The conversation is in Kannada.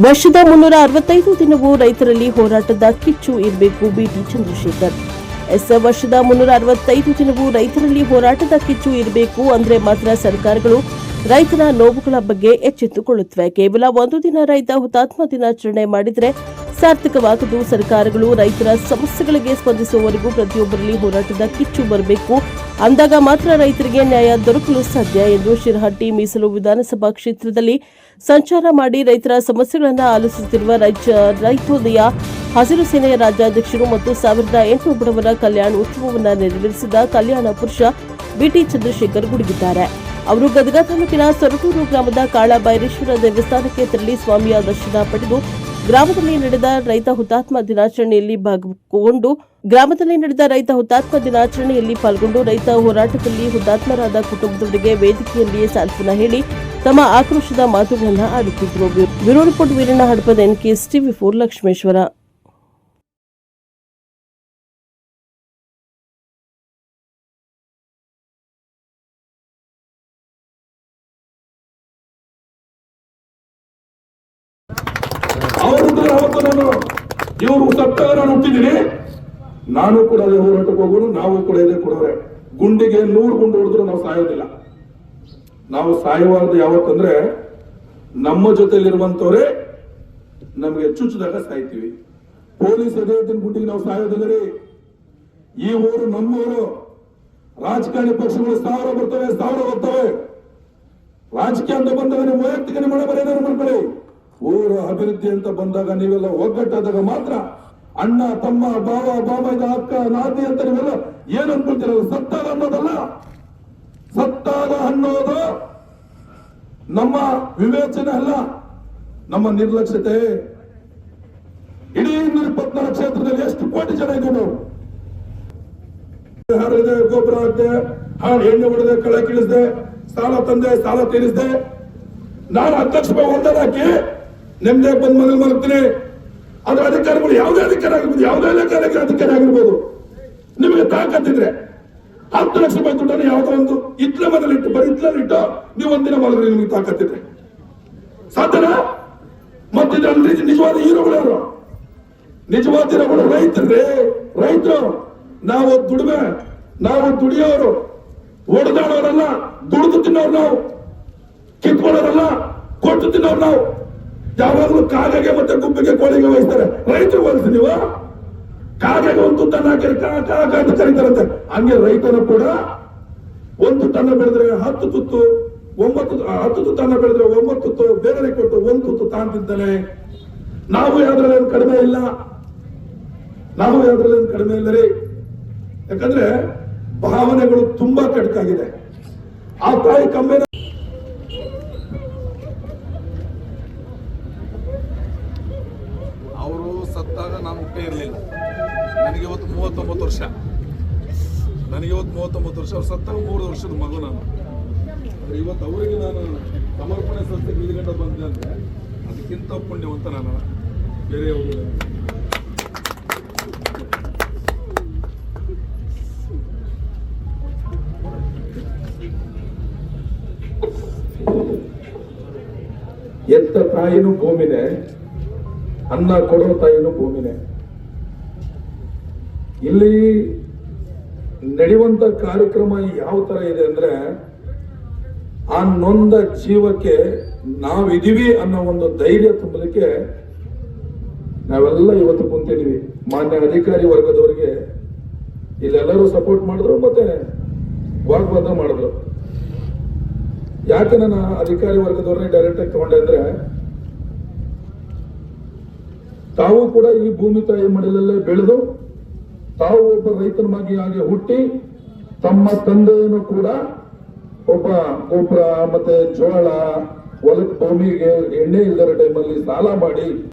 ವರ್ಷದ 365 ದಿನವೂ ರೈತರಲ್ಲಿ ಹೋರಾಟದ ಕಿಚ್ಚು ಇರಬೇಕು. ಬಿಟಿ ಚಂದ್ರಶೇಖರ್. ವರ್ಷದ 365 ದಿನವೂ ರೈತರಲ್ಲಿ ಹೋರಾಟದ ಕಿಚ್ಚು ಇರಬೇಕು ಅಂದ್ರೆ ಮಾತ್ರ ಸರ್ಕಾರಗಳು ರೈತರ ನೋವುಗಳ ಬಗ್ಗೆ ಎಚ್ಚೆತ್ತುಕೊಳ್ಳುತ್ತವೆ. ಕೇವಲ ಒಂದು ದಿನ ರೈತ ಹುತಾತ್ಮ ದಿನಾಚರಣೆ ಮಾಡಿದರೆ ಸಾರ್ಥಕವಾಗದು. ಸರ್ಕಾರಗಳು ರೈತರ ಸಮಸ್ಯೆಗಳಿಗೆ ಸ್ಪಂದಿಸುವವರೆಗೂ ಪ್ರತಿಯೊಬ್ಬರಲ್ಲಿ ಹೋರಾಟದ ಕಿಚ್ಚು ಬರಬೇಕು. ಅಂದಾಗ ಮಾತ್ರ ರೈತರಿಗೆ ನ್ಯಾಯ ದೊರಕಲು ಸಾಧ್ಯ ಎಂದು ಶಿರಹಟ್ಟಿ ಮೀಸಲು ವಿಧಾನಸಭಾ ಕ್ಷೇತ್ರದಲ್ಲಿ ಸಂಚಾರ ಮಾಡಿ ರೈತರ ಸಮಸ್ಯೆಗಳನ್ನು ಆಲಿಸುತ್ತಿರುವ ರೈತೋದಯ ಹಸಿರು ಸೇನೆಯ ರಾಜ್ಯಾಧ್ಯಕ್ಷರು ಮತ್ತು 1800 ಬಡವರ ಕಲ್ಯಾಣ ಉತ್ಸವವನ್ನು ನೆರವೇರಿಸಿದ ಕಲ್ಯಾಣ ಪುರುಷ ಬಿಟಿ ಚಂದ್ರಶೇಖರ್ ಗುಡುಗಿದ್ದಾರೆ. ಅವರು ಗದಗ ತಾಲೂಕಿನ ಸೊರಟೂರು ಗ್ರಾಮದ ಕಾಳಭೈರೇಶ್ವರ ದೇವಸ್ಥಾನಕ್ಕೆ ತೆರಳಿ ಸ್ವಾಮಿಯ ದರ್ಶನ ಪಡೆದು ಗ್ರಾಮದಲ್ಲಿ ನಡೆದ ರೈತ ಹುತಾತ್ಮ ದಿನಾಚರಣೆಯಲ್ಲಿ ಪಾಲ್ಗೊಂಡು ರೈತ ಹೋರಾಟದಲ್ಲಿ ಹುತಾತ್ಮರಾದ ಕುಟುಂಬದವರಿಗೆ ವೇದಿಕೆಯಲ್ಲಿಯೇ ಸಾಂತ್ವನ ಹೇಳಿ ತಮ್ಮ ಆಕ್ರೋಶದ ಮಾತುಗಳನ್ನು ಆಡುತ್ತಿದ್ದರು. Bureau report Veeranna Hadapada NKS TV4 Lakshmeshwar. ಇವರು ಸತ್ತಾಗ ನಾನು ಹುಟ್ಟಿದ್ದೀನಿ, ನಾನು ಕೂಡ ಅದೇ ಹೋರಾಟಕ್ಕೆ ಹೋಗೋನು, ನಾವು ಕೂಡ ಇದೇ ಕೊಡೋರೆ. ಗುಂಡಿಗೆ 100 ಗುಂಡು ಹೊಡೆದ್ರು ನಾವು ಸಾಯೋದಿಲ್ಲ. ನಾವು ಸಾಯಬಾರದು ಯಾವತ್ತಂದ್ರೆ ನಮ್ಮ ಜೊತೆಲಿರುವಂತವ್ರೆ ನಮ್ಗೆ ಚುಚ್ಚಿದಾಗ ಸಾಯ್ತೀವಿ. ಪೊಲೀಸ್ ಎದುರಿನ ಗುಂಡಿಗೆ ನಾವು ಸಾಯೋದಿಲ್ಲ ರೀ. ಈ ಊರು ನಮ್ಮೂರು. ರಾಜಕಾರಣಿ ಪಕ್ಷಗಳು 1000 ಬರ್ತವೆ, 1000 ಹೋಗ್ತವೆ. ರಾಜಕೀಯ ಅಂತ ಬಂದಾಗ ನೀವು ವೈಯಕ್ತಿಕ ನಿಮ್ಮ ಬರೆಯೋದಾರು ಮಾಡ್ಕೊಳ್ಳಿ. ಊರ ಅಭಿವೃದ್ಧಿ ಅಂತ ಬಂದಾಗ ನೀವೆಲ್ಲ ಒಗ್ಗಟ್ಟಾದಾಗ ಮಾತ್ರ ಅಣ್ಣ ತಮ್ಮ ಬಾವ ಬಾಬಾಗ ಅಕ್ಕ ನಾದಿ ಅಂತ ನೀವೆಲ್ಲ ಏನ್ ಅನ್ಕೊಳ್ತೀರಲ್ಲ. ಸತ್ತಾಗ ಅನ್ನೋದಲ್ಲ, ಸತ್ತಾಗ ಅನ್ನೋದು ನಮ್ಮ ವಿವೇಚನೆ ಅಲ್ಲ, ನಮ್ಮ ನಿರ್ಲಕ್ಷ್ಯತೆ. ಇಡೀ 124 ಕ್ಷೇತ್ರದಲ್ಲಿ ಎಷ್ಟು ಕೋಟಿ ಜನ ಇದ್ದೀವಿ ನಾವು. ಹಾರಿದೆ, ಗೊಬ್ಬರ ಹಾಕಿದೆ, ಎಣ್ಣೆ ಹೊಡೆದೆ, ಕಳೆ ಕೀಳಿಸಿದೆ, ಸಾಲ ತಂದೆ, ಸಾಲ ತೀರಿಸಿದೆ. ನಾನು 10 ಲಕ್ಷ ರೂಪಾಯಿ ಹೊಂದಾರ ಹಾಕಿ ನೆಮ್ಮದಿ ಬಂದ್ ಮನೇಲಿ ಮಲಗ್ತೀನಿ. ಅದ್ರ ಅಧಿಕಾರಿಗಳು ಯಾವುದೇ ಅಧಿಕಾರಿ ಆಗಿರ್ಬೋದು, ಯಾವುದೇ ಇಲಾಖೆ ಅಧಿಕಾರಿ ಆಗಿರ್ಬೋದು, ನಿಮಗೆ ತಾಕತ್ತಿದ್ರೆ 10 ಲಕ್ಷ ರೂಪಾಯಿ ದುಡ್ಡನ್ನು ಯಾವುದೋ ಒಂದು ಇಟ್ಲ ಮನೇಲಿ ಇಟ್ಟು, ಬರೀ ಇಟ್ಲಲ್ಲಿ ಇಟ್ಟು ನೀವು ಒಂದಿನ ಮಲಗ್ರಿ, ನಿಮಗೆ ತಾಕತ್ತಿದ್ರೆ ಸಾಧ್ಯನಾ? ಮತ್ತಿದ್ರೆ ನಿಜವಾದ ಹೀರೋಗಳು ಯಾರು? ನಿಜವಾದ ಹೀರೋಗಳು ರೈತರೇ. ರೈತರು ನಾವು ದುಡಿಮೆ, ನಾವು ದುಡಿಯೋರು, ಒಡೆದಾಡೋರಲ್ಲ, ದುಡಿದು ತಿನ್ನೋರು ನಾವು, ಕಿತ್ಕೊಳ್ಳೋರಲ್ಲ, ಕೊಟ್ಟು ತಿನ್ನೋರು ನಾವು. ಯಾವಾಗಲೂ ಕಾಗೆಗೆ ಮತ್ತೆ ಗುಬ್ಬಿಗೆ ಕೋಳಿಗೆ ವಹಿಸ್ತಾರೆ, ರೈತರು ವಹಿಸಿ ನೀವು. ಕಾಗೆಗೆ ಒಂದು ತುತ್ತನ್ನು ಹಾಕಿ ಕಾಗ ಅಂತ ಕರೀತಾರಂತೆ. ಹಂಗೆ ರೈತನು ಕೂಡ 1 ಟನ್ ಬೆಳೆದ್ರೆ 10 ತುತ್ತು, 10 ತುತ್ತನ್ನ ಬೆಳೆದ್ರೆ 9 ತುತ್ತು ಬೇರೆ ಕೊಟ್ಟು 1 ತುತ್ತು ತಾಂತಿದ್ದಾನೆ. ನಾವು ಯಾವ್ದ್ರಲ್ಲಿ ಕಡಿಮೆ ಇಲ್ಲ, ನಾವು ಯಾವ್ದ್ರಲ್ಲಿ ಕಡಿಮೆ ಇಲ್ಲ ರೀ. ಯಾಕಂದ್ರೆ ಭಾವನೆಗಳು ತುಂಬಾ ಕಟ್ಕಾಗಿದೆ. ಆ ತಾಯಿ ಕಮ್ಮಿನ ಅವರು ಸತ್ತಾಗ ನಾನು ಹುಟ್ಟೇ ಇರಲಿಲ್ಲ. ನನಗೆ ಇವತ್ತು 39 ವರ್ಷ. ಅವ್ರು ಸತ್ತಾಗ 3 ವರ್ಷದ ಮಗು ನಾನು. ಇವತ್ತು ಅವರಿಗೆ ನಾನು ಸಮರ್ಪಣೆ ಸತ್ಯಕ್ಕೆ ಇಳಿಗಂಡ ಬಂದೆ ಅಂದ್ರೆ ಅದಕ್ಕಿಂತ ಪುಣ್ಯವಂತ ನಾನು ಬೇರೆಯವರು. ಎತ್ತ ತಾಯಿನೂ ಭೂಮಿನೇ, ಅನ್ನ ಕೊಡೋ ತಾಯಿನೂ ಭೂಮಿನೇ. ಇಲ್ಲಿ ನಡೆಯುವಂತ ಕಾರ್ಯಕ್ರಮ ಯಾವ ತರ ಇದೆ ಅಂದ್ರೆ, ಆ ನೊಂದ ಜೀವಕ್ಕೆ ನಾವಿದೀವಿ ಅನ್ನೋ ಒಂದು ಧೈರ್ಯ ತುಂಬಲಿಕ್ಕೆ ನಾವೆಲ್ಲ ಇವತ್ತು ಕುಂತಿದೀವಿ. ಮಾನ್ಯ ಅಧಿಕಾರಿ ವರ್ಗದವರಿಗೆ ಇಲ್ಲೆಲ್ಲರೂ ಸಪೋರ್ಟ್ ಮಾಡಿದ್ರು, ಮತ್ತೆ ವಾಗ್ವಾದ ಮಾಡಿದ್ರು. ಯಾಕೆ ನಾನು ಅಧಿಕಾರಿ ವರ್ಗದವ್ರನ್ನೇ ಡೈರೆಕ್ಟ್ ಆಗಿ ತಗೊಂಡೆ ಅಂದ್ರೆ, ತಾವು ಕೂಡ ಈ ಭೂಮಿ ತಾಯಿ ಮಡಿಲಲ್ಲೇ ಬೆಳೆದು, ತಾವು ಒಬ್ಬ ರೈತನ ಮಗಿ ಹಾಗೆ ಹುಟ್ಟಿ, ತಮ್ಮ ತಂದೆಯನ್ನು ಕೂಡ ಒಬ್ಬ ಗೊಬ್ಬರ ಮತ್ತೆ ಜೋಳ ಹೊಲಕ್ಕೆ ಭೂಮಿಗೆ ಎಣ್ಣೆ ಇಲ್ಲದ ಟೈಮಲ್ಲಿ ಸಾಲ ಮಾಡಿ